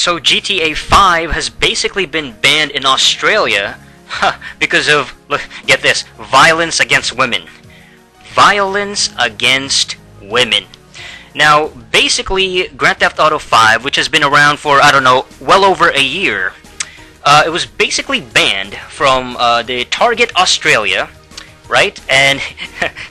So GTA 5 has basically been banned in Australia because of, look, get this, violence against women. Violence against women. Now, basically, Grand Theft Auto 5, which has been around for, I don't know, well over a year, it was basically banned from the Target Australia, right? And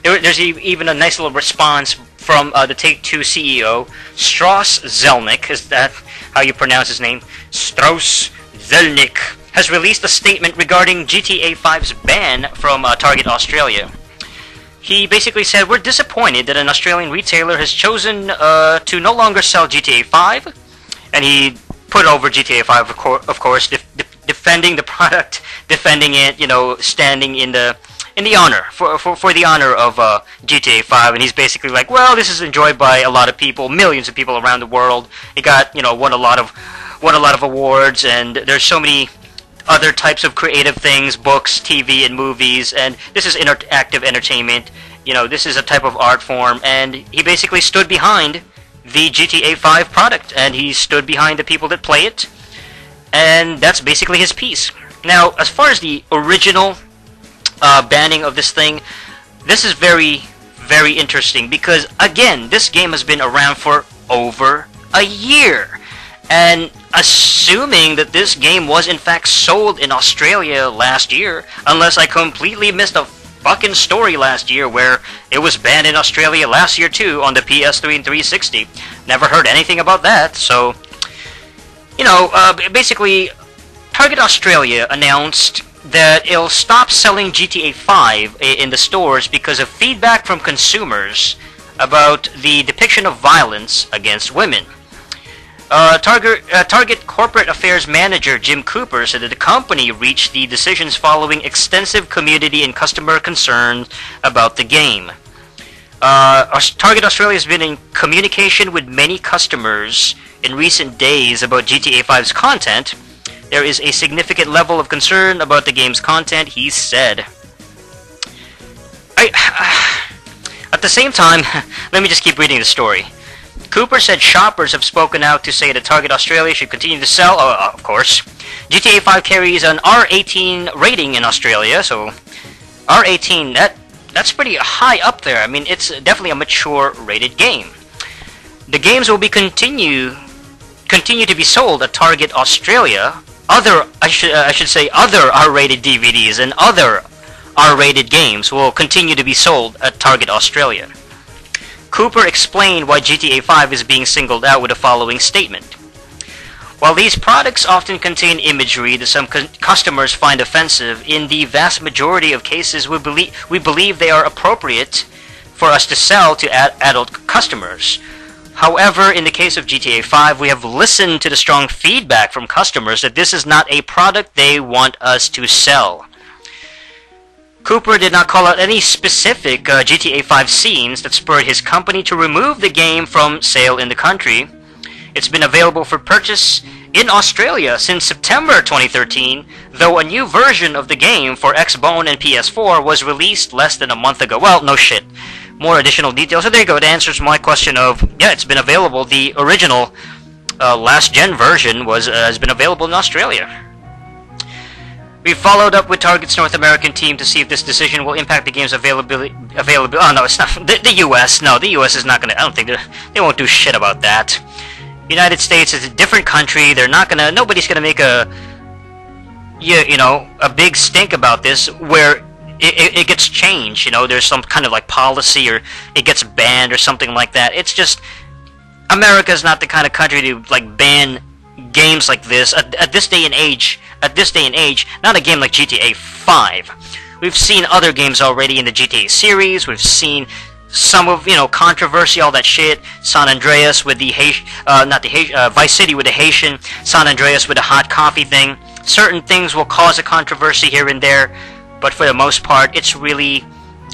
there's even a nice little response from the Take-Two CEO, Strauss Zelnick, is that how you pronounce his name? Strauss Zelnick has released a statement regarding GTA 5's ban from Target Australia. He basically said, "We're disappointed that an Australian retailer has chosen to no longer sell GTA 5," and he put over GTA 5, of course, defending the product, defending it, you know, standing in the honor for the honor of GTA 5, and he's basically like, well, this is enjoyed by a lot of people, millions of people around the world. It got, you know, won a lot of awards, and there's so many other types of creative things, books, TV, and movies, and this is interactive entertainment. You know, this is a type of art form, and he basically stood behind the GTA 5 product, and he stood behind the people that play it, and that's basically his piece. Now, as far as the original banning of this thing, this is very, very interesting because, again, this game has been around for over a year. And assuming that this game was in fact sold in Australia last year, unless I completely missed a fucking story last year where it was banned in Australia last year too on the PS3 and 360. Never heard anything about that, so, you know, basically, Target Australia announced that it'll stop selling GTA 5 in the stores because of feedback from consumers about the depiction of violence against women. Target Corporate Affairs Manager Jim Cooper said that the company reached the decisions following extensive community and customer concerns about the game. Target Australia has been in communication with many customers in recent days about GTA 5's content. There is a significant level of concern about the game's content, he said. At the same time, let me just keep reading the story. Cooper said shoppers have spoken out to say that Target Australia should continue to sell, of course. GTA 5 carries an R18 rating in Australia, so R18, that's pretty high up there. I mean, it's definitely a mature rated game. The games will be continue to be sold at Target Australia. I should say other R-rated DVDs and other R-rated games will continue to be sold at Target Australia. Cooper explained why GTA 5 is being singled out with the following statement. While these products often contain imagery that some customers find offensive, in the vast majority of cases we believe they are appropriate for us to sell to adult customers. However, in the case of GTA 5, we have listened to the strong feedback from customers that this is not a product they want us to sell. Cooper did not call out any specific GTA 5 scenes that spurred his company to remove the game from sale in the country. It's been available for purchase in Australia since September 2013, though a new version of the game for Xbone and PS4 was released less than a month ago. Well, no shit. More additional details. So there you go. It answers my question of, yeah, it's been available. The original last-gen version has been available in Australia. We followed up with Target's North American team to see if this decision will impact the game's availability. Oh, no, it's not. The U.S. No, the U.S. is not going to... I don't think they won't do shit about that. United States is a different country. They're not going to... Nobody's going to make a... You know, a big stink about this where it gets changed. You know, there's some kind of like policy or it gets banned or something like that. It's just... America's not the kind of country to like ban games like this at this day and age. At this day and age, not a game like GTA 5. We've seen other games already in the GTA series. We've seen some of, you know, controversy, all that shit. San Andreas with the Vice City with the Haitian, San Andreas with the hot coffee thing. Certain things will cause a controversy here and there, but for the most part, it's really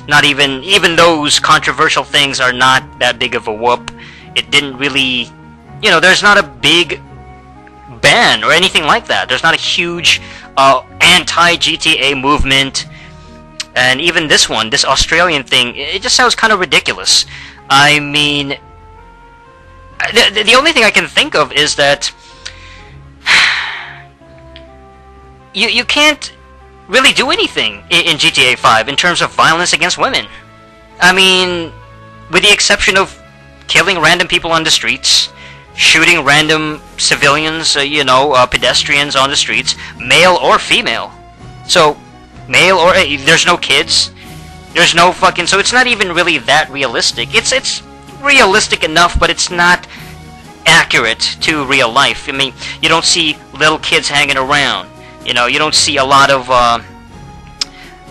not even those controversial things are not that big of a whoop. It didn't really, you know, there's not a big ban or anything like that. There's not a huge anti-GTA movement. And even this one, this Australian thing, it just sounds kind of ridiculous. I mean, the only thing I can think of is that you can't really do anything in GTA 5 in terms of violence against women. I mean, with the exception of killing random people on the streets, shooting random civilians, pedestrians on the streets, male or female. So, male or... there's no kids. There's no fucking... So it's not even really that realistic. It's realistic enough, but it's not accurate to real life. I mean, you don't see little kids hanging around. You don't see a lot of...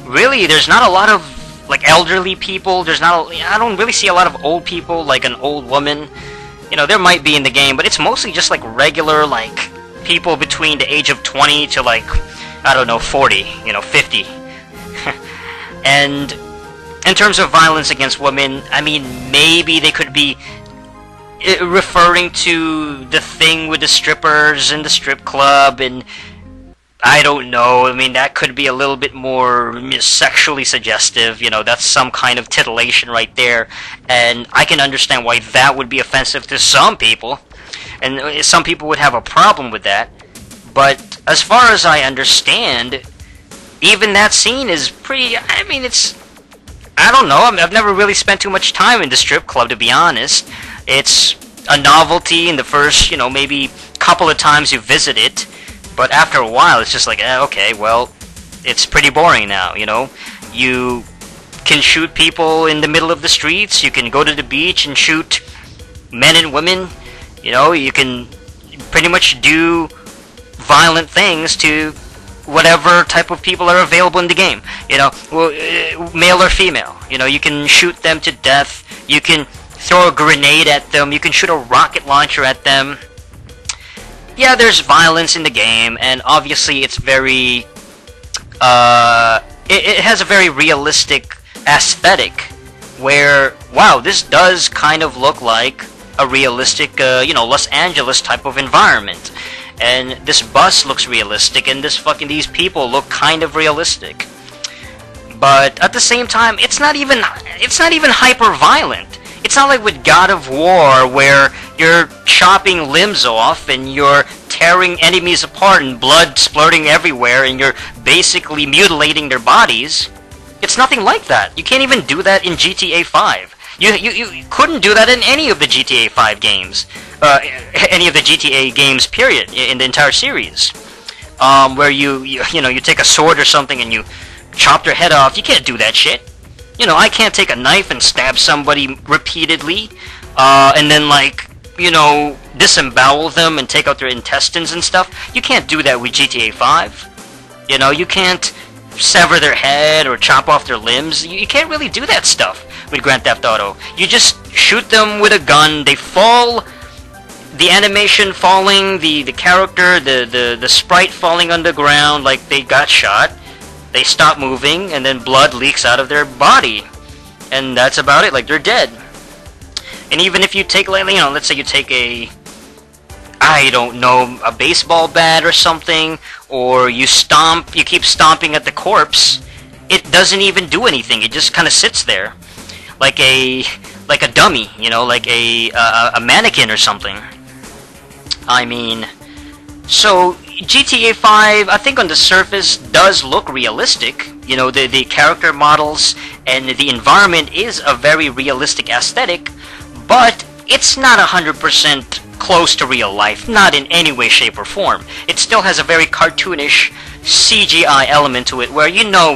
really, there's not a lot of, like, elderly people. I don't really see a lot of old people, like an old woman. There might be in the game, but it's mostly just, like, regular, like, people between the age of 20 to, like, I don't know, 40, 50. And in terms of violence against women, I mean, maybe they could be referring to the thing with the strippers in the strip club, and I don't know. I mean, that could be a little bit more sexually suggestive. That's some kind of titillation right there, and I can understand why that would be offensive to some people, and some people would have a problem with that. But as far as I understand, even that scene is pretty... I mean, I don't know. I've never really spent too much time in the strip club, to be honest. It's a novelty in the first, maybe couple of times you visit it. But after a while, it's just like, okay, well, it's pretty boring now, You can shoot people in the middle of the streets. You can go to the beach and shoot men and women. You can pretty much do violent things to whatever type of people are available in the game. Male or female. You can shoot them to death. You can throw a grenade at them. You can shoot a rocket launcher at them. Yeah, there's violence in the game, and obviously it's very... it has a very realistic aesthetic, where, wow, this does kind of look like a realistic, Los Angeles type of environment. And this bus looks realistic, and these people look kind of realistic. But at the same time, it's not even hyper violent. It's not like with God of War, where you're chopping limbs off and you're tearing enemies apart and blood splurting everywhere and you're basically mutilating their bodies. It's nothing like that. You can't even do that in GTA 5. You couldn't do that in any of the GTA 5 games. Any of the GTA games, period, in the entire series. Where you take a sword or something and you chop their head off. You can't do that shit. I can't take a knife and stab somebody repeatedly, and then, like, disembowel them and take out their intestines and stuff. You can't do that with GTA 5. You can't sever their head or chop off their limbs. You can't really do that stuff with Grand Theft Auto. You just shoot them with a gun, they fall, the animation falling, the character, the sprite falling on the ground like they got shot, they stop moving, and then blood leaks out of their body. And that's about it, like, they're dead. And even if you take, let's say you take a baseball bat or something, or you keep stomping at the corpse, it doesn't even do anything. It just kind of sits there, like a dummy, like a mannequin or something. I mean, so GTA 5, I think on the surface does look realistic. The character models and the environment is a very realistic aesthetic, but it's not 100% close to real life, not in any way, shape, or form. It still has a very cartoonish CGI element to it, where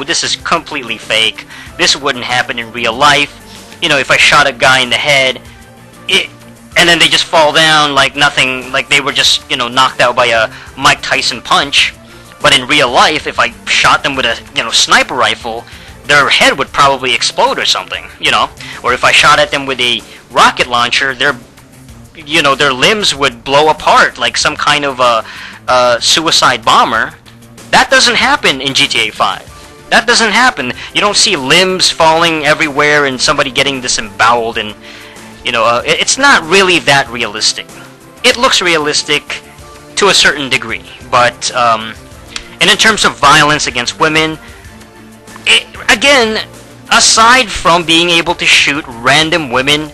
this is completely fake. This wouldn't happen in real life. If I shot a guy in the head, and then they just fall down like nothing, like they were just, knocked out by a Mike Tyson punch. But in real life, if I shot them with a, sniper rifle, their head would probably explode or something, Or if I shot at them with a rocket launcher, their limbs would blow apart like some kind of a suicide bomber. That doesn't happen in GTA 5. That doesn't happen. You don't see limbs falling everywhere and somebody getting disemboweled, and it's not really that realistic. It looks realistic to a certain degree, but and in terms of violence against women, again, aside from being able to shoot random women,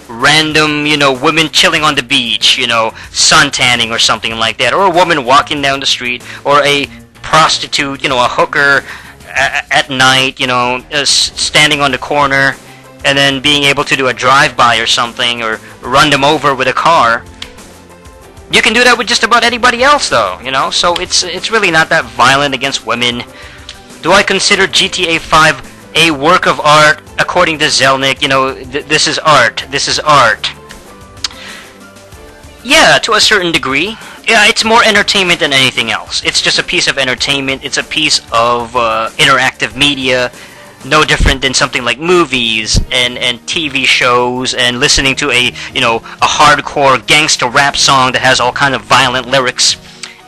women chilling on the beach, sun tanning or something like that, or a woman walking down the street, or a prostitute, you know, a hooker at night, you know, standing on the corner, and then being able to do a drive-by or something, or run them over with a car. You can do that with just about anybody else, though, you know? So it's really not that violent against women. Do I consider GTA 5 a work of art? According to Zelnick, you know, this is art. This is art. Yeah, to a certain degree. Yeah, it's more entertainment than anything else. It's just a piece of entertainment. It's a piece of interactive media. No different than something like movies and TV shows and listening to a hardcore gangster rap song that has all kind of violent lyrics.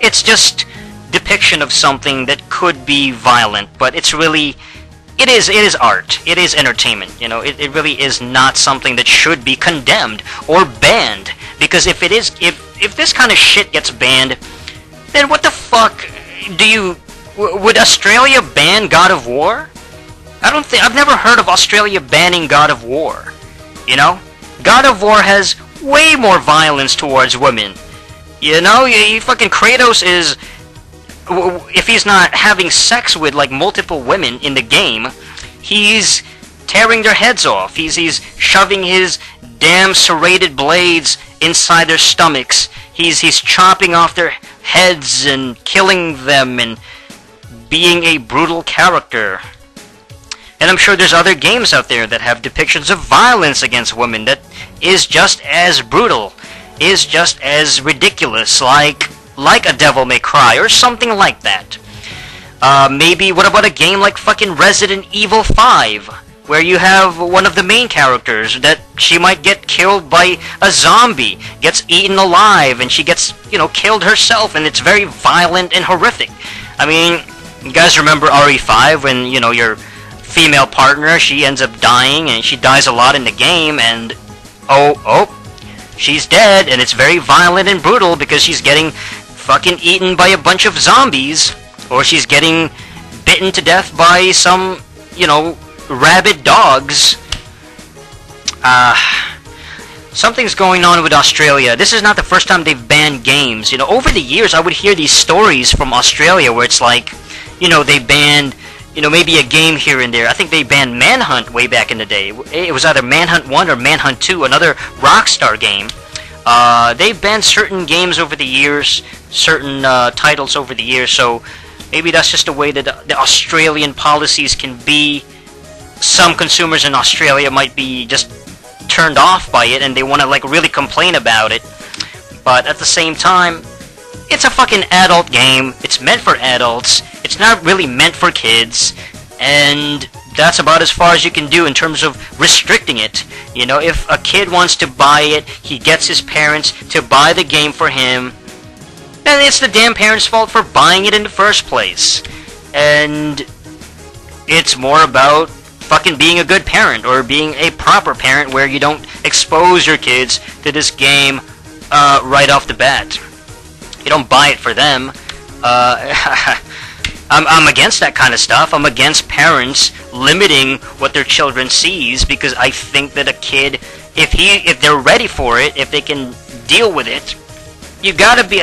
It's just depiction of something that could be violent, but it is art. It is entertainment. You know, it really is not something that should be condemned or banned, because if this kind of shit gets banned, then what the fuck would Australia ban God of War? I've never heard of Australia banning God of War. You know? God of War has way more violence towards women. You know, fucking Kratos is, if he's not having sex with like multiple women in the game, he's tearing their heads off. He's shoving his damn serrated blades inside their stomachs. He's chopping off their heads and killing them and being a brutal character. And I'm sure there's other games out there that have depictions of violence against women that is just as brutal, is just as ridiculous, like a Devil May Cry or something like that. Maybe, what about a game like fucking Resident Evil 5, where you have one of the main characters that she might get killed by a zombie, gets eaten alive, and she gets, you know, killed herself, and it's very violent and horrific. I mean, you guys remember RE5 when, you know, your female partner, she ends up dying, and she dies a lot in the game, and she's dead, and it's very violent and brutal because she's getting fucking eaten by a bunch of zombies, or she's getting bitten to death by some, you know, rabid dogs. Something's going on with Australia. This is not the first time they've banned games. You know, over the years, I would hear these stories from Australia where it's like, you know, they banned, you know, maybe a game here and there. I think they banned Manhunt way back in the day. It was either Manhunt 1 or Manhunt 2, another Rockstar game. They banned certain games over the years, certain titles over the years, so maybe that's just the way that the Australian policies can be. Some consumers in Australia might be just turned off by it and they want to like really complain about it. But at the same time, it's a fucking adult game. It's meant for adults. It's not really meant for kids. And that's about as far as you can do in terms of restricting it. You know, if a kid wants to buy it, he gets his parents to buy the game for him, then it's the damn parents' fault for buying it in the first place. And it's more about fucking being a good parent, or being a proper parent where you don't expose your kids to this game right off the bat. You don't buy it for them. I'm against that kind of stuff. I'm against parents limiting what their children sees, because I think that a kid, if they're ready for it, if they can deal with it, you gotta be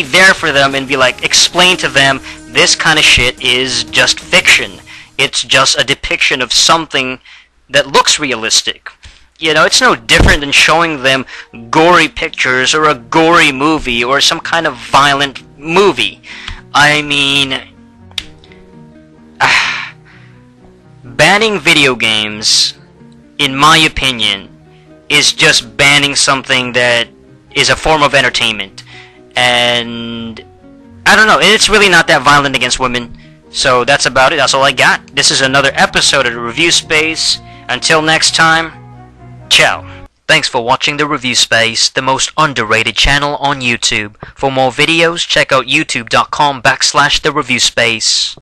there for them and be like, explain to them, this kind of shit is just fiction. It's just a depiction of something that looks realistic. You know, it's no different than showing them gory pictures or a gory movie or some kind of violent movie. I mean, banning video games, in my opinion, is just banning something that is a form of entertainment. And I don't know, it's really not that violent against women. So that's about it. That's all I got. This is another episode of the Review Space. Until next time, ciao. Thanks for watching the Review Space, the most underrated channel on YouTube. For more videos, check out youtube.com/thereviewspace.